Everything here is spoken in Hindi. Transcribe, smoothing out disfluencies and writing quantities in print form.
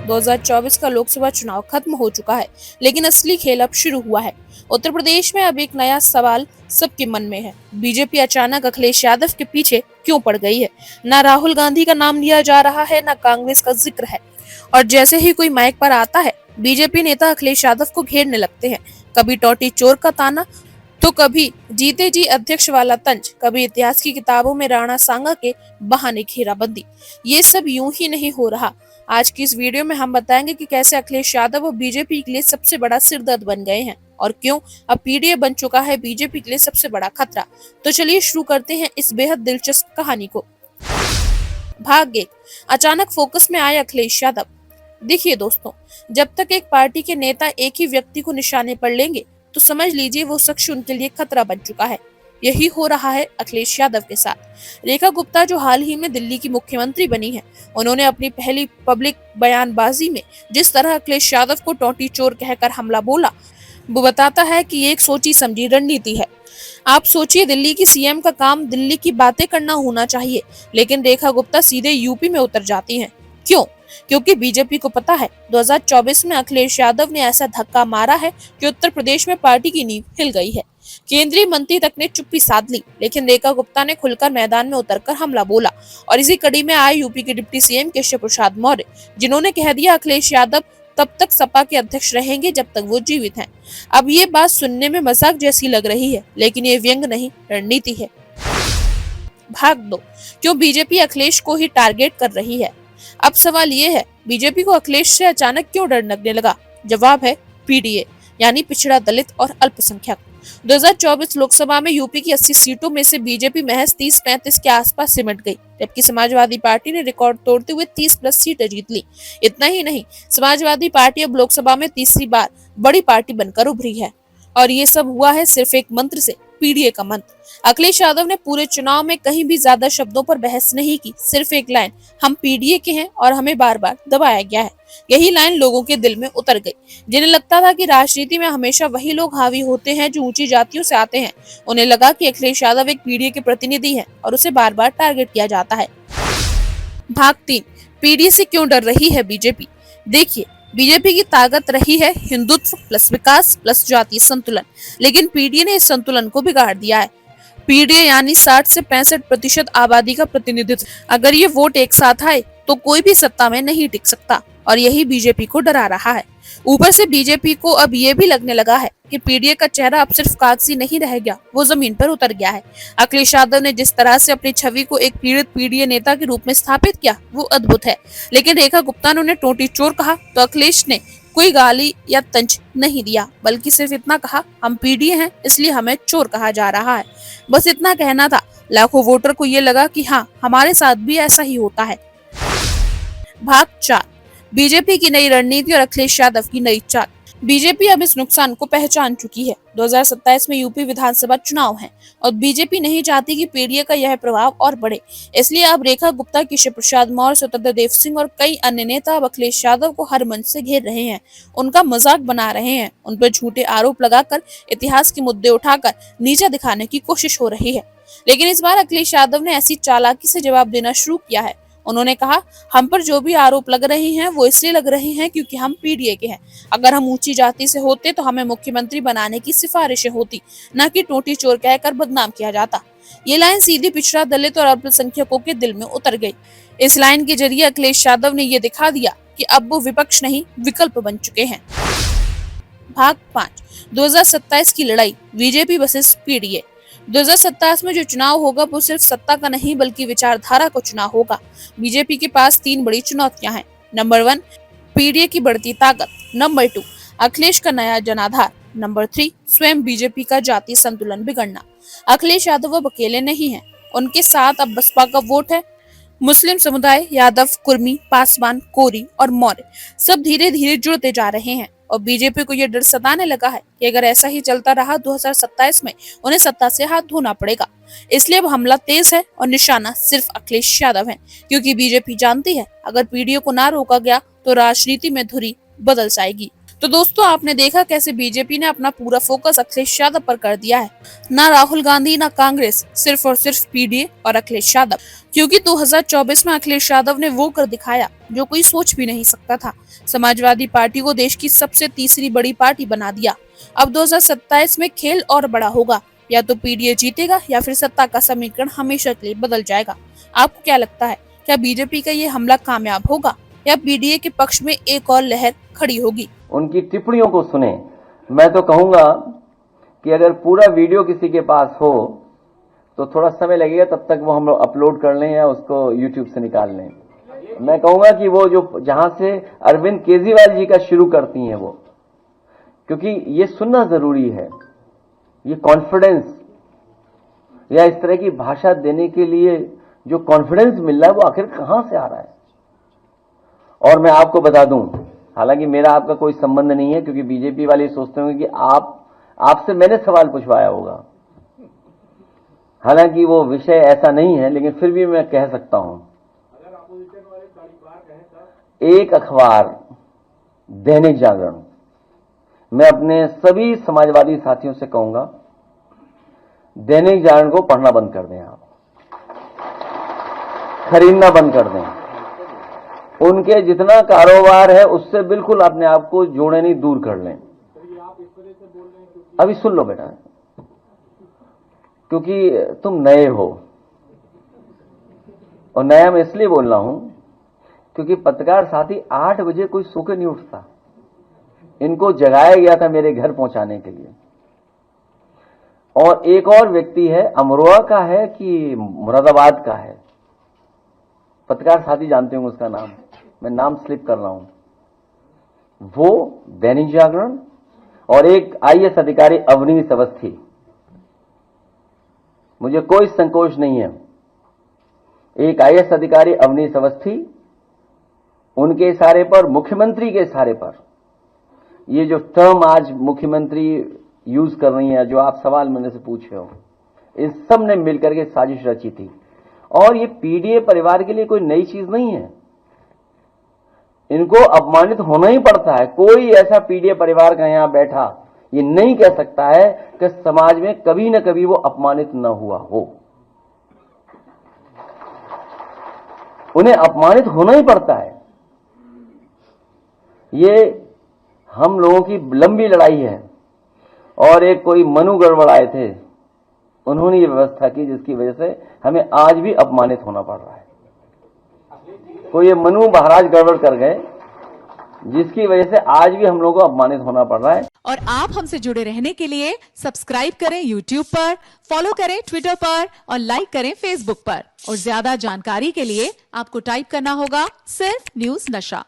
2024 का लोकसभा चुनाव खत्म हो चुका है, लेकिन असली खेल अब शुरू हुआ है। उत्तर प्रदेश में अब एक नया सवाल सबके मन में है। बीजेपी अचानक अखिलेश यादव के पीछे क्यों पड़ गई है? ना राहुल गांधी का नाम लिया जा रहा है, ना कांग्रेस का जिक्र है। और जैसे ही कोई माइक पर आता है, बीजेपी नेता अखिलेश यादव को घेरने लगते हैं। कभी टोटी चोर का ताना, तो कभी जीते जी अध्यक्ष वाला तंज, कभी इतिहास की किताबों में राणा सांगा के बहाने घेराबंदी। ये सब यूं ही नहीं हो रहा। आज की इस वीडियो में हम बताएंगे कि कैसे अखिलेश यादव और बीजेपी के लिए सबसे बड़ा सिरदर्द बन गए हैं और क्यों अब पीडीए बन चुका है बीजेपी के लिए सबसे बड़ा खतरा। तो चलिए शुरू करते हैं इस बेहद दिलचस्प कहानी को। भाग 1, अचानक फोकस में आए अखिलेश यादव। देखिए दोस्तों, जब तक एक पार्टी के नेता एक ही व्यक्ति को निशाने पर लेंगे तो समझ लीजिए वो शख्स उनके लिए खतरा बन चुका है। यही हो रहा है अखिलेश यादव के साथ। रेखा गुप्ता जो हाल ही में दिल्ली की मुख्यमंत्री बनी है, उन्होंने अपनी पहली पब्लिक बयानबाजी में जिस तरह अखिलेश यादव को टोटी चोर कहकर हमला बोला, वो बताता है कि ये एक सोची समझी रणनीति है। आप सोचिए, दिल्ली की सीएम का काम दिल्ली की बातें करना होना चाहिए, लेकिन रेखा गुप्ता सीधे यूपी में उतर जाती हैं। क्यों? क्योंकि बीजेपी को पता है 2024 में अखिलेश यादव ने ऐसा धक्का मारा है कि उत्तर प्रदेश में पार्टी की नींव हिल गई है। केंद्रीय मंत्री तक ने चुप्पी साध ली, लेकिन रेखा गुप्ता ने खुलकर मैदान में उतरकर हमला बोला। और इसी कड़ी में आए यूपी के डिप्टी सीएम केशव प्रसाद मौर्य, जिन्होंने कह दिया अखिलेश यादव तब तक सपा के अध्यक्ष रहेंगे जब तक वो जीवित हैं। अब ये बात सुनने में मजाक जैसी लग रही है, लेकिन ये व्यंग नहीं, रणनीति है। भाग 2, क्यों बीजेपी अखिलेश को ही टारगेट कर रही है? अब सवाल ये है, बीजेपी को अखिलेश से अचानक क्यों डर लगने लगा? जवाब है पीडीए, यानी पिछड़ा दलित और अल्पसंख्यक। 2024 लोकसभा में यूपी की 80 सीटों में से बीजेपी महज 30-35 के आसपास सिमट गई, जबकि समाजवादी पार्टी ने रिकॉर्ड तोड़ते हुए 30+ सीटें जीत ली। इतना ही नहीं, समाजवादी पार्टी अब लोकसभा में तीसरी बार बड़ी पार्टी बनकर उभरी है। और ये सब हुआ है सिर्फ एक मंत्र से, पीडीए का मंत्र। अखिलेश यादव ने पूरे चुनाव में कहीं भी ज्यादा शब्दों पर बहस नहीं की, सिर्फ एक लाइन, हम पीडीए के हैं और हमें बार बार दबाया गया है। यही लाइन लोगों के दिल में उतर गई। जिन्हें लगता था कि राजनीति में हमेशा वही लोग हावी होते हैं जो ऊंची जातियों से आते हैं, उन्हें लगा कि अखिलेश यादव एक पीडीए के प्रतिनिधि है और उसे बार बार टारगेट किया जाता है। भाग 3, पीडीए से क्यों डर रही है बीजेपी? देखिए, बीजेपी की ताकत रही है हिंदुत्व प्लस विकास प्लस जातीय संतुलन, लेकिन पीडीए ने इस संतुलन को बिगाड़ दिया है। पीडीए यानी 60 से 65% आबादी का प्रतिनिधित्व। अगर ये वोट एक साथ आए तो कोई भी सत्ता में नहीं टिक सकता, और यही बीजेपी को डरा रहा है। ऊपर से बीजेपी को अब ये भी लगने लगा है कि पीडीए का चेहरा अब सिर्फ कागजी नहीं रह गया, वो जमीन पर उतर गया है। अखिलेश यादव ने जिस तरह से अपनी छवि को एक पीड़ित पीडीए नेता के रूप में स्थापित किया, वो अद्भुत है। लेकिन रेखा गुप्ता ने उन्हें टोटी चोर कहा तो अखिलेश ने कोई गाली या तंज नहीं दिया, बल्कि सिर्फ इतना कहा, हम पीडीए हैं इसलिए हमें चोर कहा जा रहा है। बस इतना कहना था। लाखों वोटर को ये लगा कि हाँ, हमारे साथ भी ऐसा ही होता है। भाग 4, बीजेपी की नई रणनीति और अखिलेश यादव की नई चाल। बीजेपी अब इस नुकसान को पहचान चुकी है। 2027 में यूपी विधानसभा चुनाव है और बीजेपी नहीं चाहती कि पीडीए का यह प्रभाव और बढ़े। इसलिए अब रेखा गुप्ता, केशव प्रसाद मौर्य, स्वतंत्र देव सिंह और कई अन्य नेता अब अखिलेश यादव को हर मंच से घेर रहे हैं, उनका मजाक बना रहे हैं, उन पर झूठे आरोप लगाकर, इतिहास के मुद्दे उठाकर नीचा दिखाने की कोशिश हो रही है। लेकिन इस बार अखिलेश यादव ने ऐसी चालाकी से जवाब देना शुरू किया है। उन्होंने कहा, हम पर जो भी आरोप लग रहे हैं वो इसलिए लग रहे हैं क्योंकि हम पीडीए के हैं। अगर हम ऊंची जाति से होते तो हमें मुख्यमंत्री बनाने की सिफारिशें होती, न कि टोटी चोर कहकर बदनाम किया जाता। ये लाइन सीधी पिछड़ा दलित और अल्पसंख्यकों के दिल में उतर गई। इस लाइन के जरिए अखिलेश यादव ने ये दिखा दिया कि अब वो विपक्ष नहीं, विकल्प बन चुके हैं। भाग 5, 2027 की लड़ाई, बीजेपी वर्सेस पीडीए। 2027 में जो चुनाव होगा वो सिर्फ सत्ता का नहीं बल्कि विचारधारा का चुनाव होगा। बीजेपी के पास 3 बड़ी चुनौतियां हैं। नंबर 1, पीडीए की बढ़ती ताकत। नंबर 2, अखिलेश का नया जनाधार। नंबर 3, स्वयं बीजेपी का जातीय संतुलन बिगड़ना। अखिलेश यादव अब अकेले नहीं है, उनके साथ अब बसपा का वोट है। मुस्लिम समुदाय, यादव, कुर्मी, पासवान, कोरी और मौर्य सब धीरे धीरे जुड़ते जा रहे हैं और बीजेपी को यह डर सताने लगा है कि अगर ऐसा ही चलता रहा 2027 में उन्हें सत्ता से हाथ धोना पड़ेगा। इसलिए अब हमला तेज है और निशाना सिर्फ अखिलेश यादव है, क्योंकि बीजेपी जानती है अगर पीडीए को ना रोका गया तो राजनीति में धुरी बदल जाएगी। तो दोस्तों आपने देखा कैसे बीजेपी ने अपना पूरा फोकस अखिलेश यादव पर कर दिया है। ना राहुल गांधी ना कांग्रेस, सिर्फ और सिर्फ पीडीए और अखिलेश यादव। क्योंकि 2024 में अखिलेश यादव ने वो कर दिखाया जो कोई सोच भी नहीं सकता था। समाजवादी पार्टी को देश की सबसे तीसरी बड़ी पार्टी बना दिया। अब 2027 में खेल और बड़ा होगा, या तो पीडीए जीतेगा या फिर सत्ता का समीकरण हमेशा के लिए बदल जाएगा। आपको क्या लगता है, क्या बीजेपी का ये हमला कामयाब होगा या पीडीए के पक्ष में एक और लहर खड़ी होगी? उनकी टिप्पणियों को सुने। मैं तो कहूंगा कि अगर पूरा वीडियो किसी के पास हो तो थोड़ा समय लगेगा, तब तक वो हम लोग अपलोड कर लें या उसको यूट्यूब से निकाल लें। मैं कहूंगा कि वो जो जहां से अरविंद केजरीवाल जी का शुरू करती हैं वो, क्योंकि ये सुनना जरूरी है। ये कॉन्फिडेंस या इस तरह की भाषा देने के लिए जो कॉन्फिडेंस मिल रहा है वो आखिर कहां से आ रहा है। और मैं आपको बता दूं, हालांकि मेरा आपका कोई संबंध नहीं है, क्योंकि बीजेपी वाले सोचते होंगे कि आपसे मैंने सवाल पूछवाया होगा। हालांकि वो विषय ऐसा नहीं है, लेकिन फिर भी मैं कह सकता हूं, एक अखबार दैनिक जागरण, मैं अपने सभी समाजवादी साथियों से कहूंगा, दैनिक जागरण को पढ़ना बंद कर दें, आप खरीदना बंद कर दें। उनके जितना कारोबार है उससे बिल्कुल अपने आप को जोड़े नहीं, दूर कर लें। अभी सुन लो बेटा, क्योंकि तुम नए हो, और नया मैं इसलिए बोल रहा हूं क्योंकि पत्रकार साथी 8 बजे कोई सो के नहीं उठता। इनको जगाया गया था मेरे घर पहुंचाने के लिए। और एक और व्यक्ति है, अमरोहा का है कि मुरादाबाद का है, पत्रकार साथी जानते होंगे उसका नाम, मैं नाम स्लिप कर रहा हूं। वो दैनिक जागरण, और एक आईएएस अधिकारी अवनीश अवस्थी। मुझे कोई संकोच नहीं है, एक आईएएस अधिकारी अवनीश अवस्थी, उनके इशारे पर, मुख्यमंत्री के इशारे पर, ये जो टर्म आज मुख्यमंत्री यूज कर रही है, जो आप सवाल मेरे से पूछ रहे हो, इस सब ने मिलकर के साजिश रची थी। और ये पीडीए परिवार के लिए कोई नई चीज नहीं है, इनको अपमानित होना ही पड़ता है। कोई ऐसा पीडीए परिवार का यहां बैठा ये नहीं कह सकता है कि समाज में कभी न कभी वो अपमानित न हुआ हो। उन्हें अपमानित होना ही पड़ता है। ये हम लोगों की लंबी लड़ाई है। और एक कोई मनु गड़बड़ आए थे, उन्होंने ये व्यवस्था की जिसकी वजह से हमें आज भी अपमानित होना पड़ रहा है। तो ये मनु महाराज गड़बड़ कर गए, जिसकी वजह से आज भी हम लोगों को अपमानित होना पड़ रहा है। और आप हमसे जुड़े रहने के लिए सब्सक्राइब करें YouTube पर, फॉलो करें Twitter पर और लाइक करें Facebook पर। और ज्यादा जानकारी के लिए आपको टाइप करना होगा सिर्फ न्यूज नशा।